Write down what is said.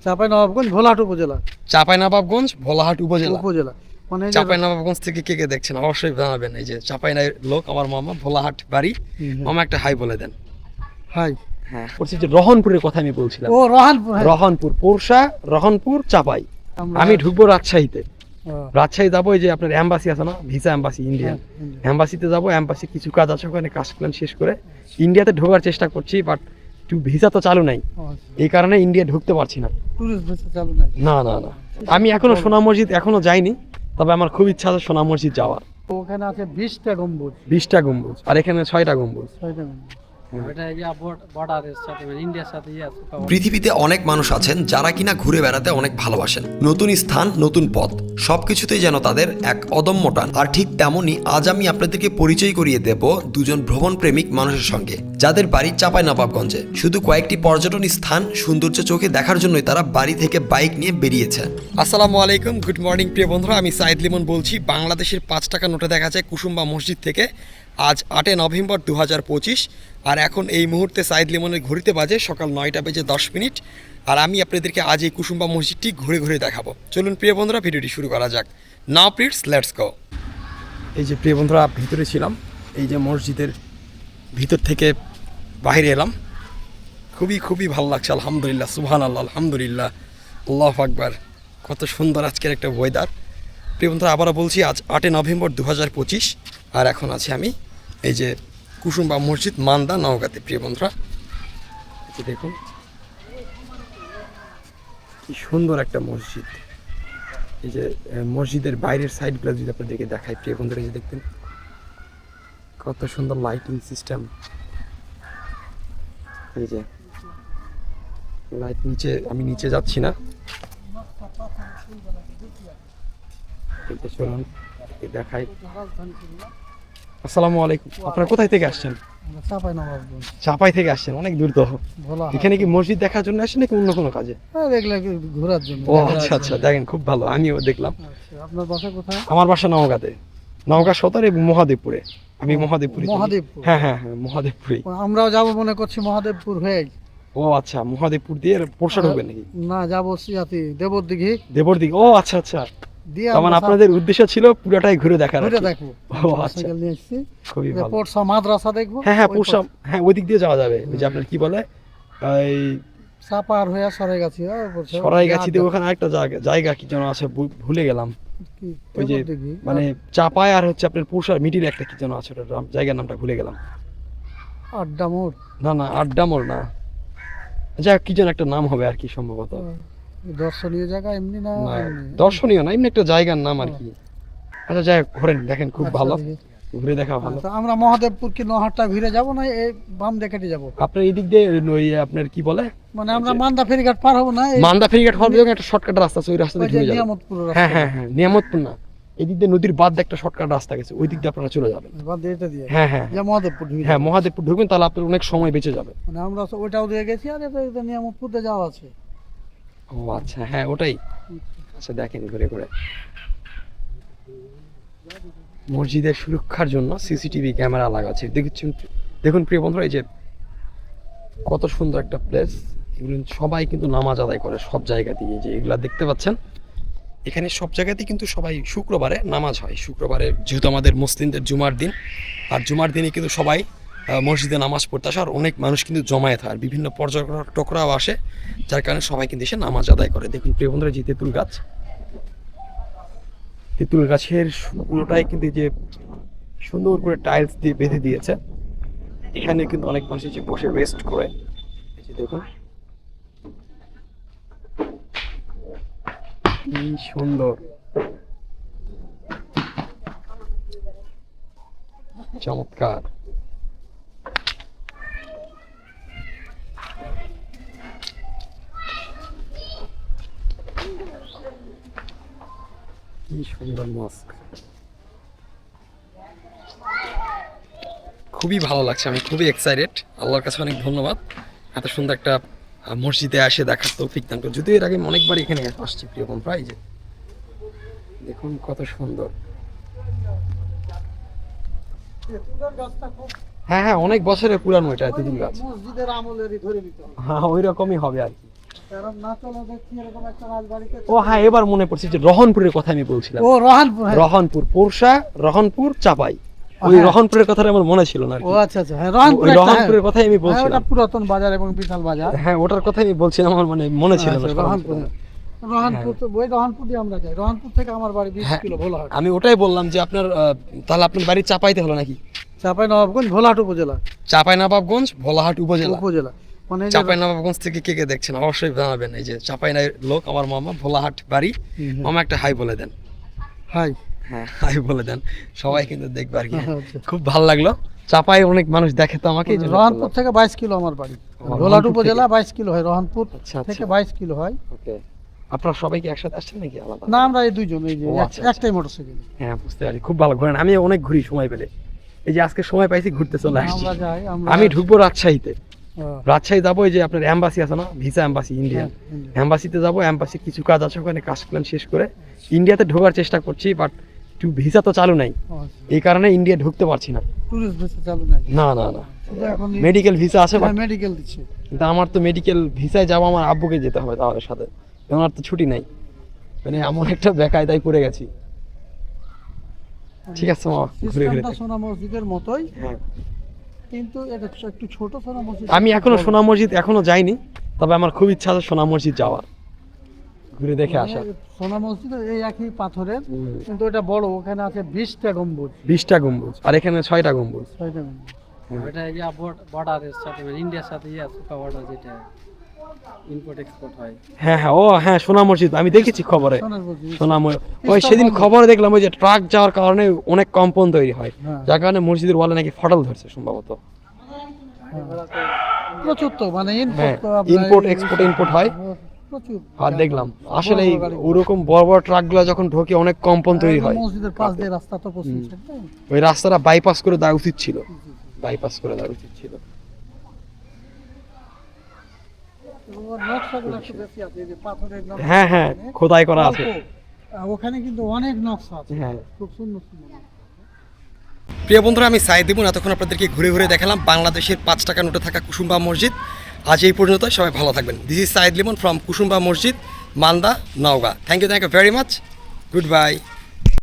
চাঁপাইনবাবগঞ্জ ভোলাহাট উপজেলা। চাঁপাইনবাবগঞ্জ ভোলাহাট উপজেলা। মানে চাঁপাইনবাবগঞ্জ থেকে কে কে দেখছেন অবশ্যই জানাবেন। এই যে চাঁপাইনার লোক আমার মামা, ভোলাহাট বাড়ি। মামা একটা হাই বলে দেন। হাই। হ্যাঁ, বলছি যে রহনপুরের কথা আমি বলছিলাম। ও রহনপুর, রহনপুর, পোরশা, রহনপুর, চাঁপাই। আমি ঢুকবো রাজশাহীতে। রাজশাহী যাবো, এই যে আপনার এম্বাসি আছে না, ভিসা এম্বাসি, ইন্ডিয়ান এম্বাসিতে যাবো। এম্বাসি কিছু কাজ আছে, ওখানে কাজ প্ল্যান শেষ করে ইন্ডিয়াতে ঢোকার চেষ্টা করছি, বাট ভিসা তো চালু নাই, এই কারণে ইন্ডিয়া ঢুকতে পারছি না। টুরিস্ট ভিসা চালু নাই? না না না, আমি এখনো সোনা মসজিদ এখনো যাইনি, তবে আমার খুব ইচ্ছা আছে সোনা মসজিদ যাওয়ার। ওখানে আছে 20টা গম্বুজ। 20টা গম্বুজ, আর এখানে 6টা গম্বুজ। 6টা গম্বুজ। পৃথিবীতে অনেক মানুষ আছেন যারা কিনা ঘুরে বেড়াতে অনেক ভালোবাসেন। নতুন স্থান, নতুন পথ, সবকিছুতেই যেন তাদের এক অদম্য টান। আর ঠিক তেমনই আজ আমি আপনাদেরকে পরিচয় করিয়ে দেব দুজন ভ্রমণ প্রেমিক মানুষের সঙ্গে, যাদের বাড়ি চাঁপাইনবাবগঞ্জে। শুধু কয়েকটি পর্যটন স্থান সৌন্দর্য চোখে দেখার জন্যই তারা বাড়ি থেকে বাইক নিয়ে বেরিয়েছে। আসসালামু আলাইকুম, গুড মর্নিং প্রিয় বন্ধুরা, আমি সাইদ লিমন বলছি। বাংলাদেশের 5 টাকা নোটে দেখা যায় কুসুম্বা মসজিদ থেকে। আজ 8 নভেম্বর 2025, আর এখন এই মুহূর্তে সাইদ লিমনের ঘড়িতে বাজে সকাল 9টা বেজে 10 মিনিট। আর আমি আপনাদেরকে আজ এই কুসুম্বা মসজিদটি ঘুরে ঘুরে দেখাবো। চলুন প্রিয় বন্ধুরা, ভিডিওটি শুরু করা যাক। নাও প্লিজ লেটস গো। এই যে প্রিয় বন্ধুরা, ভিতরে ছিলাম, এই যে মসজিদের ভিতর থেকে বাইরে এলাম। খুবই ভালো লাগছে, আলহামদুলিল্লাহ, সুবহানাল্লাহ, আলহামদুলিল্লাহ, আল্লাহু আকবার। কত সুন্দর আজকের একটা ওয়েদার। প্রিয় বন্ধুরা, আবারও বলছি, আজ 8 নভেম্বর 2025, আর এখন আছি আমি এই যে কুসুম্বা মসজিদ, মান্দা, নওগাঁতে। প্রিয় বন্ধুরা, দেখুন কি সুন্দর একটা মসজিদ। এই যে মসজিদের বাইরের সাইডগুলো যদি আপনাদেরকে দেখাই প্রিয় বন্ধুরা, এই যে দেখতেন কত সুন্দর লাইটিং সিস্টেম। এই যে লাইট নিচে, আমি নিচে যাচ্ছি না, চলুন দেখাই। আসসালামু আলাইকুম, আপনারা কোথায় থেকে আসছেন? চাঁপাইনবাবগঞ্জ। চাঁপাই থেকে আসছেন, অনেক দূর তো। ভোলাহাট। এখানে কি মসজিদ দেখার জন্য আসেন নাকি অন্য কোনো কাজে? রেগুলার ঘোরার জন্য। ও আচ্ছা আচ্ছা, দেখেন খুব ভালো, আমিও দেখলাম। আপনার বাসা কোথায়? আমার বাসা নওগাঁতে, নওগাঁ সদর এবং মহাদেবপুরে। আমি মহাদেবপুরে। মহাদেবপুর? হ্যাঁ হ্যাঁ হ্যাঁ, মহাদেবপুরে। আমরাও যাবো মনে করছি মহাদেবপুর হয়ে। ও আচ্ছা, মহাদেবপুর দিয়ে পোরশা ঢুকবেন নাকি? না, যাবো সিয়াতি দেবরদিঘি। দেবরদিঘি, ও আচ্ছা আচ্ছা। দিয়ে তার মানে আপনাদের উদ্দেশ্য ছিল পুরোটাই ঘুরে দেখার? ঘুরে দেখবো। ও আচ্ছা, নিয়ে এসেছি, খুবই ভালো। পোরশা মাদ্রাসা দেখবো। হ্যাঁ হ্যাঁ, পোরশা, হ্যাঁ ওই দিক দিয়ে যাওয়া যাবে। ওই যে আপনার কি বলে, এই চাপার হয়ে সরাইগাছি। সরাইগাছিতে ওখানে একটা জায়গা কি যেন আছে, ভুলে গেলাম। ওই যে মানে চাপায় আর হচ্ছে আপনার পোরশার মিডিল একটা কি যেন আছে, ওটার জায়গার নামটা ভুলে গেলাম। আড্ডা মোড়? না না, আড্ডা মোড় না, যাই কি যেন একটা নাম হবে আর কি, সম্ভবত। দর্শনীয় জায়গা এমনি না? দর্শনীয় না, এমনি একটা জায়গার নাম আর কি। আচ্ছা যাই হোক, ঘোরেন, দেখেন খুব ভালো, ঘুরে দেখা ভালো। আমরা মহাদেবপুর কি নহাটটা ঘুরে যাবো না এই বাম দেখে যাবো? আপনার এই দিক দিয়ে ওই আপনার কি বলে, মানে আমরা মান্দা ফেরিঘাট পার হবো না? মান্দা ফেরিঘাট হবে, একটা শর্টকাট রাস্তা আছে, ওই রাস্তা দিয়ে ঘুরে যাবেন। নিয়ামতপুর? হ্যাঁ হ্যাঁ হ্যাঁ, নিয়ামতপুর না, এই দিক দিয়ে নদীর বাদ দিয়ে একটা শর্টকাট রাস্তা গেছে, ওই দিক দিয়ে আপনারা চলে যাবেন। হ্যাঁ হ্যাঁ মহাদেবপুর? হ্যাঁ, মহাদেবপুর ঢুকবেন, তাহলে আপনার অনেক সময় বেঁচে যাবে। মানে আমরা ওইটাও দিয়ে গেছি, আর এটা নিয়ামতপুর দিয়ে যাওয়া আছে। ও আচ্ছা, হ্যাঁ ওটাই। আচ্ছা দেখেন ঘুরে ঘুরে। মসজিদের সুরক্ষার জন্য সিসিটিভি ক্যামেরা লাগা আছে, দেখুন প্রিয় বন্ধুরা, এই যে কত সুন্দর একটা প্লেস। এগুলো সবাই কিন্তু নামাজ আদায় করে সব জায়গাতেই। এই যে এগুলা দেখতে পাচ্ছেন, এখানে সব জায়গাতেই কিন্তু সবাই শুক্রবারে নামাজ হয়। শুক্রবারে যেহেতু আমাদের মুসলিমদের জুমার দিন, আর জুমার দিনে কিন্তু সবাই মসজিদে নামাজ পড়তে আসে, আর অনেক মানুষ কিন্তু জমায়েত হয়, আর বিভিন্ন পর্যটকরাও আসে, যার কারণে সবাই কিন্তু এসে নামাজ আদায় করে। দেখুন প্রিয় বন্ধুরা, যে তেঁতুল গাছ, তেঁতুল গাছের পুরোটাই কিন্তু যে সুন্দর করে টাইলস দিয়ে বেঁধে দিয়েছে। এখানে কিন্তু অনেক মানুষ এসে বসে রেস্ট করে। দেখুন কি সুন্দর, চমৎকার। কি সুন্দর মস্ক, খুবই ভালো লাগছে, আমি খুবই এক্সাইটেড। আল্লাহর কাছে অনেক ধন্যবাদ এত সুন্দর একটা মসজিদে এসে দেখার তৌফিক দান করে। যদিও এর আগে অনেকবার এখানে আসছি প্রিয় বন্ধুরা, এই যে দেখুন কত সুন্দর। হ্যাঁ হ্যাঁ, অনেক বছরের পুরানো এটা তেঁতুল গাছ। মসজিদের আমলেরই ধরে নিতে হবে। হ্যাঁ, ওই রকমই হবে আর কি। কারণ না চলে দেখছি এরকম একটা রাজবাড়িতে। ও হ্যাঁ, এবার মনে পড়ছে যে রহনপুরের কথা আমি বলছিলাম। ও রহানপুর, হ্যাঁ। রহনপুর, পোরশা, রহনপুর, চাপাই, ওই হ্যাঁ। রহনপুরের কথাটা আমার মনে ছিল না আর ও কি। আচ্ছা আচ্ছা, হ্যাঁ রহানপুর ওই একটা, রহনপুরের হ্যাঁ। কথাই আমি হ্যাঁ, বলছিলাম। ওটা পুরাতন বাজার এবং বিশাল বাজার। হ্যাঁ, ওটার কথাই আমি বলছিলাম, আমার মানে মনে ছিল না। আচ্ছা, রহানপুর, হ্যাঁ। রহানপুর তো ওই রহানপুর দিয়ে আমরা যাই। রহানপুর থেকে আমার বাড়ি 20 হ্যাঁ। কিলো ভোলাহাট। আমি ওটাই বললাম যে আপনার তাহলে আপনার বাড়ি চাপাইতে হলো নাকি? চাপাই নবাবগঞ্জ ভোলাহাট উপজেলা। চাপাই নবাবগঞ্জ, ভোলাহাট উপজেলা। উপজেলা মানে এই যে- চাপাই নবাবগঞ্জ থেকে কে কে দেখছেন অবশ্যই জানাবেন। এই যে চাপাই লোক, আমার মামা, ভোলাহাট বাড়ি। মামা একটা হাই বলে দেন। হাই। হ্যাঁ, হাই বলে দেন, সবাই কিন্তু দেখবে আর কি। আচ্ছা। খুব ভালো লাগলো। চাপাই অনেক মানুষ দেখে তো আমাকে, এই জন্য রহানপুর বললাম। থেকে 22 কিলো আমার বাড়ি। রহানপুর ভোলাহাট থেকে? উপজেলা 22 কিলো হয়, রহানপুর আচ্ছা, আচ্ছা। থেকে 22 কিলো হয়। ওকে, আপনারা সবাই কি একসাথে আসছেন নাকি আলাদা? না, আমরা এই দুইজন, এই যে ও, আচ্ছা, একটাই মোটরসাইকেল। হ্যাঁ, বুঝতে পারি। খুব ভালো ঘোরেন, আমি অনেক ঘুরি সময় পেলে। এই যে আজকে সময় পাইছি, ঘুরতে চলে আসছি। আমরা যাই, আমি ঢুকবো রাজশাহীতে। হ্যাঁ, রাজশাহী যাবো, এই যে আপনার এম্বাসি আছে না, ভিসা এম্বাসি, ইন্ডিয়ান হ্যাঁ, এম্বাসিতে যাবো। এম্বাসি কিছু কাজ আছে, ওখানে কাজ প্ল্যান শেষ করে ইন্ডিয়াতে ঢোকার চেষ্টা করছি, বাট ভিসা তো চালু নাই, এই কারণে ইন্ডিয়া ঢুকতে পারছি না। টুরিস্ট ভিসা চালু নাই। না না না, শুধু এখন মেডিকেল ভিসা আছে, বাট মেডিকেল দিচ্ছে। কিন্তু আমার তো মেডিকেল ভিসায় যাবো, আমার আব্বুকে যেতে হবে তাহলে সাথে, আমার তো ছুটি নাই। মানে এমন একটা বেকায়দায় পড়ে গেছি। ঠিক আছে মামা, ঘুরে ঘুরে সিস্টেমটা দেখি। সোনা মসজিদের মতোই, হ্যাঁ। কিন্তু এটা একটু ছোট সোনা মসজিদ। আমি এখনো সোনা মসজিদ এখনো যাইনি, তবে আমার খুব ইচ্ছা আছে সোনা মসজিদ যাওয়ার, ঘুরে দেখে আসা। সোনা মসজিদ এই একই পাথরের, কিন্তু এটা বড়, ওখানে আছে 20টা গম্বুজ। 20টা গম্বুজ, আর এখানে 6টা গম্বুজ। 6টা গম্বুজ। ওটা ইয়া বর্ডারের সাথে মানে ইন্ডিয়ার সাথে ইয়া সুকা বর্ডার, যেটা ইম্পোর্ট এক্সপোর্ট হয়। হ্যাঁ হ্যাঁ, ও হ্যাঁ, সোনা মসজিদ আমি দেখেছি খবরে। সোনার মসজিদ। সোনা ওই সেদিন খবরে দেখলাম, ওই যে ট্রাক যাওয়ার কারণে অনেক কম্পন তৈরি হয়, হ্যাঁ। যার কারণে মসজিদের ওয়ালে নাকি ফাটল ধরছে সম্ভবত। প্রচুর তো মানে হ্যাঁ, ইম্পোর্ট তো আপনার ইম্পোর্ট এই- এক্সপোর্ট ইম্পোর্ট হয়। প্রচুর। আর দেখলাম আসলে বড় বড় গাড়ি। ওরকম বড় বড় ট্রাকগুলো যখন ঢোকে অনেক কম্পন তৈরি হয়। মসজিদের পাশ দিয়ে রাস্তা তো পশ্চিম সাইড, তাই? ওই রাস্তাটা বাইপাস করে দেওয়া উচিত ছিল, বাইপাস করে দেওয়া উচিত ছিল। ওর নকশাগুলো একটু বেশি আছে, এই যে পাথরের নকশা। হ্যাঁ হ্যাঁ, খোদাই করা আছে। অল্প। ওখানে কিন্তু অনেক নকশা আছে, হ্যাঁ। খুব সুন্দর সুন্দর নকশা। প্রিয় বন্ধুরা, আমি সাইদ ইমন, এতক্ষণ আপনাদেরকে ঘুরে ঘুরে দেখালাম বাংলাদেশের 5 টাকা নোটে থাকা কুসুম্বা মসজিদ। আজ এই পর্যন্ত, সবাই ভালো থাকবেন। This is Saeed Limon from Kusumba Masjid, Malda, Naogaon. Thank you very much. Good by.